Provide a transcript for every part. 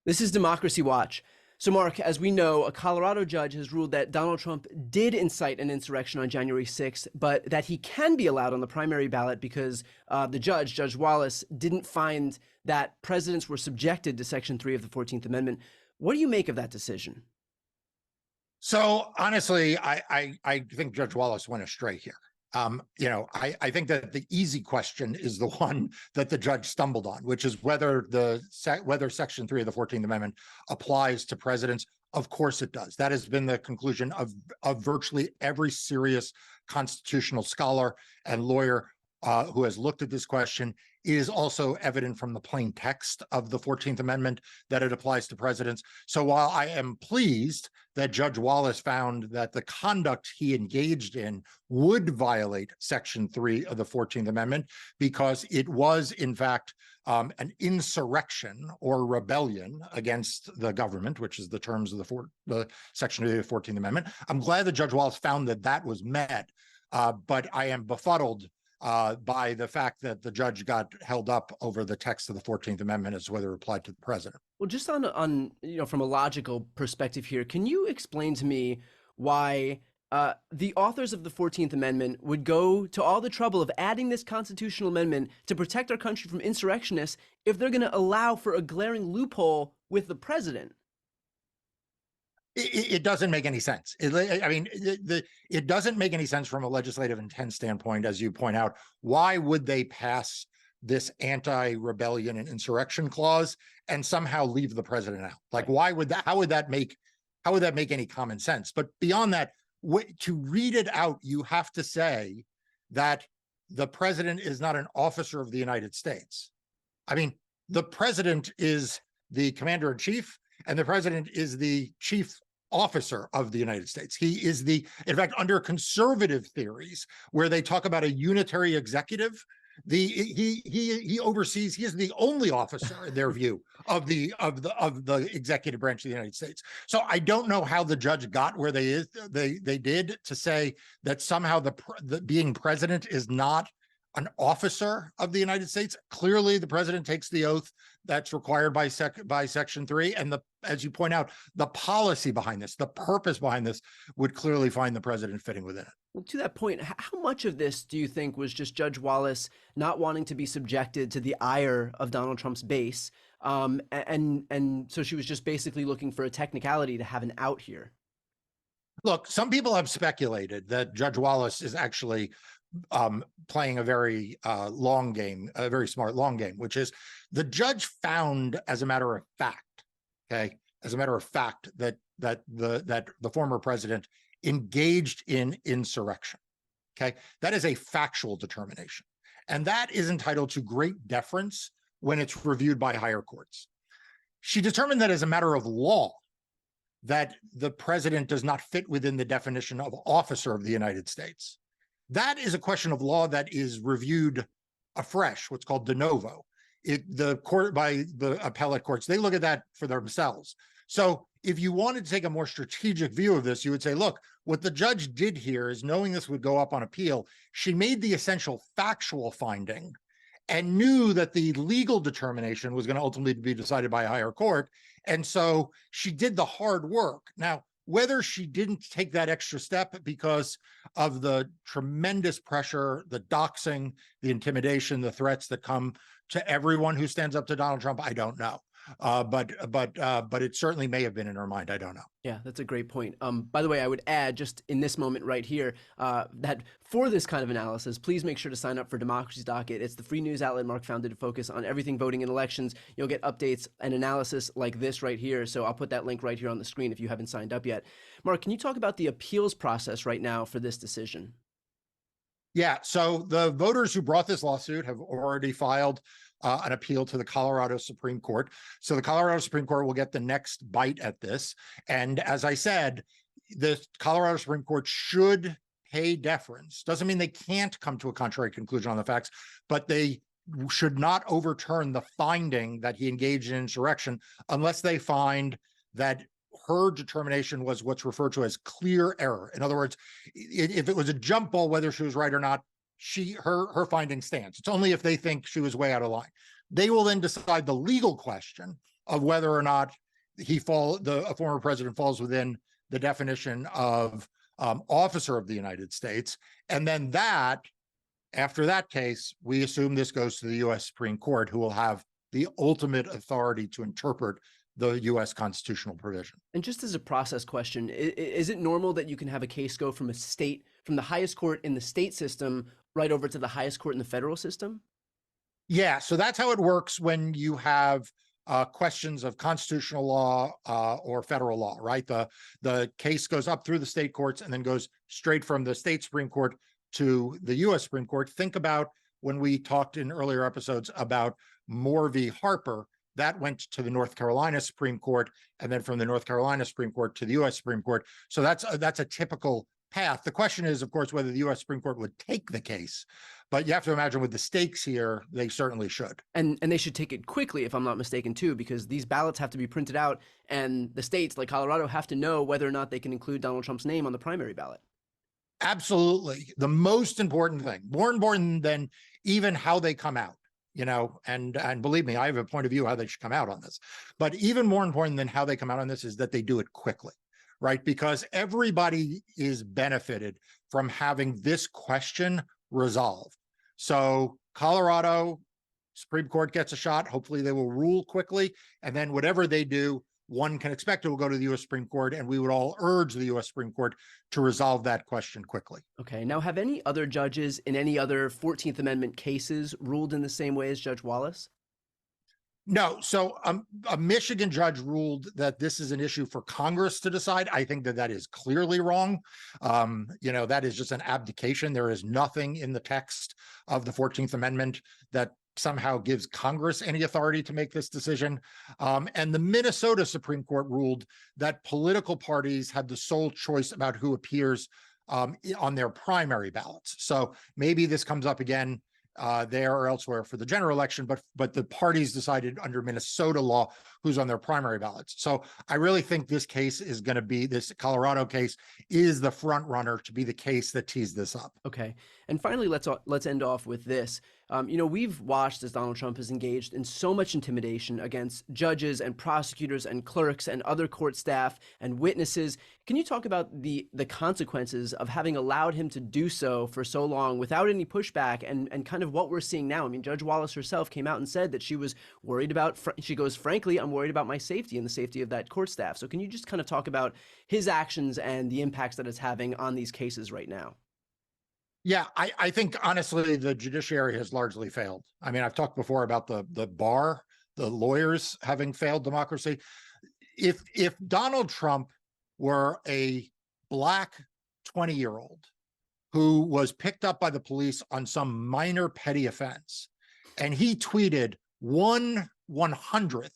This is Democracy Watch. So, Mark, as we know, a Colorado judge has ruled that Donald Trump did incite an insurrection on January 6th, but that he can be allowed on the primary ballot because the judge, Judge Wallace, didn't find that presidents were subjected to Section 3 of the 14th Amendment. What do you make of that decision? So honestly, I think Judge Wallace went astray here. I think that the easy question is the one that the judge stumbled on, which is whether Section 3 of the 14th Amendment applies to presidents. Of course it does. That has been the conclusion of virtually every serious constitutional scholar and lawyer who has looked at this question. It is also evident from the plain text of the 14th Amendment that it applies to presidents. So while I am pleased that Judge Wallace found that the conduct he engaged in would violate Section 3 of the 14th Amendment, because it was, in fact, an insurrection or rebellion against the government, which is the terms of the Section 3 of the 14th Amendment. I'm glad that Judge Wallace found that that was met, but I am befuddled by the fact that the judge got held up over the text of the 14th Amendment as whether it applied to the president. Well, just on from a logical perspective here, can you explain to me why the authors of the 14th Amendment would go to all the trouble of adding this constitutional amendment to protect our country from insurrectionists if they're going to allow for a glaring loophole with the president? It doesn't make any sense. It doesn't make any sense from a legislative intent standpoint, as you point out. Why would they pass this anti-rebellion and insurrection clause and somehow leave the president out? Like, why would that? How would that make any common sense? But beyond that, to read it out, you have to say that the president is not an officer of the United States. I mean, the president is the commander in chief, and the president is the chief officer of the United States. He is in fact, under conservative theories, where they talk about a unitary executive, he oversees. He is the only officer, in their view, of the executive branch of the United States. So I don't know how the judge got where they did to say that somehow the being president is not an officer of the United States. Clearly, the president takes the oath that's required by Section 3, and as you point out, the policy behind this, the purpose behind this, would clearly find the president fitting within it. Well, to that point, how much of this do you think was just Judge Wallace not wanting to be subjected to the ire of Donald Trump's base, and so she was just basically looking for a technicality to have an out here? Look, some people have speculated that Judge Wallace is actually playing a very long game, a very smart long game, which is the judge found, as a matter of fact, that the former president engaged in insurrection. Okay, that is a factual determination, and that is entitled to great deference when it's reviewed by higher courts. She determined that as a matter of law, that the president does not fit within the definition of officer of the United States. That is a question of law that is reviewed afresh, what's called de novo. The court, by the appellate courts, they look at that for themselves. So if you wanted to take a more strategic view of this, you would say, look, what the judge did here is, knowing this would go up on appeal, she made the essential factual finding and knew that the legal determination was going to ultimately be decided by a higher court. And so she did the hard work. Now, whether she didn't take that extra step because of the tremendous pressure, the doxing, the intimidation, the threats that come to everyone who stands up to Donald Trump, I don't know. But it certainly may have been in her mind. I don't know. Yeah, that's a great point. By the way, I would add, just in this moment right here, that for this kind of analysis, please make sure to sign up for Democracy's Docket. It's the free news outlet Mark founded to focus on everything voting and elections. You'll get updates and analysis like this right here. So I'll put that link right here on the screen if you haven't signed up yet. Mark, can you talk about the appeals process right now for this decision? Yeah, so the voters who brought this lawsuit have already filed an appeal to the Colorado Supreme Court. So the Colorado Supreme Court will get the next bite at this. And as I said, the Colorado Supreme Court should pay deference. Doesn't mean they can't come to a contrary conclusion on the facts, but they should not overturn the finding that he engaged in insurrection unless they find that her determination was what's referred to as clear error. In other words, if it was a jump ball, whether she was right or not, her finding stands. It's only if they think she was way out of line. They will then decide the legal question of whether or not a former president falls within the definition of officer of the United States. And then after that case, we assume this goes to the U.S. Supreme Court, who will have the ultimate authority to interpret the U.S. constitutional provision. And just as a process question, is it normal that you can have a case go from the highest court in the state system right over to the highest court in the federal system? Yeah, so that's how it works when you have questions of constitutional law or federal law, right? The case goes up through the state courts and then goes straight from the state Supreme Court to the U.S. Supreme Court. Think about when we talked in earlier episodes about Moore v. Harper. That went to the North Carolina Supreme Court, and then from the North Carolina Supreme Court to the U.S. Supreme Court. So that's a typical path. The question is, of course, whether the U.S. Supreme Court would take the case. But you have to imagine with the stakes here, they certainly should. And they should take it quickly, if I'm not mistaken, too, because these ballots have to be printed out, and the states like Colorado have to know whether or not they can include Donald Trump's name on the primary ballot. Absolutely. The most important thing, more important than even how they come out, and believe me, I have a point of view how they should come out on this. But even more important than how they come out on this is that they do it quickly, right? Because everybody is benefited from having this question resolved. So Colorado Supreme Court gets a shot. Hopefully they will rule quickly. And then whatever they do, one can expect it will go to the U.S. Supreme Court, and we would all urge the U.S. Supreme Court to resolve that question quickly. Okay. Now, have any other judges in any other 14th Amendment cases ruled in the same way as Judge Wallace? No. So a Michigan judge ruled that this is an issue for Congress to decide. I think that is clearly wrong. That is just an abdication. There is nothing in the text of the 14th Amendment that somehow gives Congress any authority to make this decision. And the Minnesota Supreme Court ruled that political parties had the sole choice about who appears on their primary ballots. So maybe this comes up again there or elsewhere for the general election, but the parties decided under Minnesota law who's on their primary ballots. So I really think this Colorado case is the front runner to be the case that tees this up. Okay. And finally, let's end off with this. We've watched as Donald Trump has engaged in so much intimidation against judges and prosecutors and clerks and other court staff and witnesses. Can you talk about the consequences of having allowed him to do so for so long without any pushback and kind of what we're seeing now? I mean, Judge Wallace herself came out and said that she was worried about, she goes, frankly, I'm worried about my safety and the safety of that court staff. So can you just kind of talk about his actions and the impacts that it's having on these cases right now? Yeah, I think, honestly, the judiciary has largely failed. I mean, I've talked before about the bar, the lawyers having failed democracy. If Donald Trump were a Black 20-year-old who was picked up by the police on some minor petty offense, and he tweeted 1/100th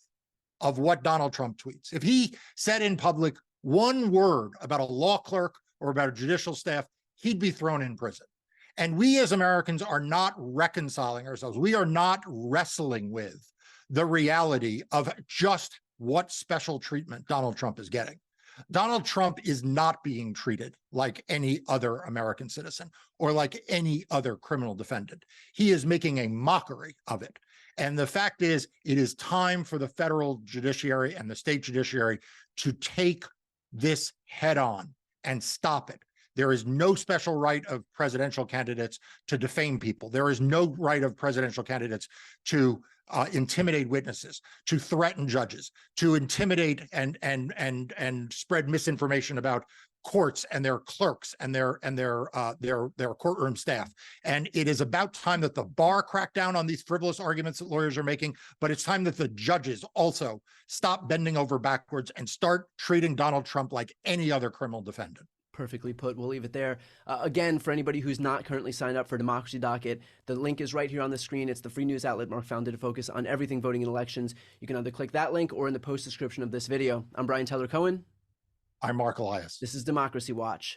of what Donald Trump tweets, if he said in public one word about a law clerk or about a judicial staff, he'd be thrown in prison. And we as Americans are not reconciling ourselves. We are not wrestling with the reality of just what special treatment Donald Trump is getting. Donald Trump is not being treated like any other American citizen or like any other criminal defendant. He is making a mockery of it. And the fact is, it is time for the federal judiciary and the state judiciary to take this head on and stop it. There is no special right of presidential candidates to defame people. There is no right of presidential candidates to intimidate witnesses, to threaten judges, to intimidate and spread misinformation about courts and their clerks and their courtroom staff. And it is about time that the bar crack down on these frivolous arguments that lawyers are making, but it's time that the judges also stop bending over backwards and start treating Donald Trump like any other criminal defendant. Perfectly put. We'll leave it there. Again, for anybody who's not currently signed up for Democracy Docket, the link is right here on the screen. It's the free news outlet Mark founded to focus on everything voting in elections. You can either click that link or in the post description of this video. I'm Brian Tyler Cohen. I'm Mark Elias. This is Democracy Watch.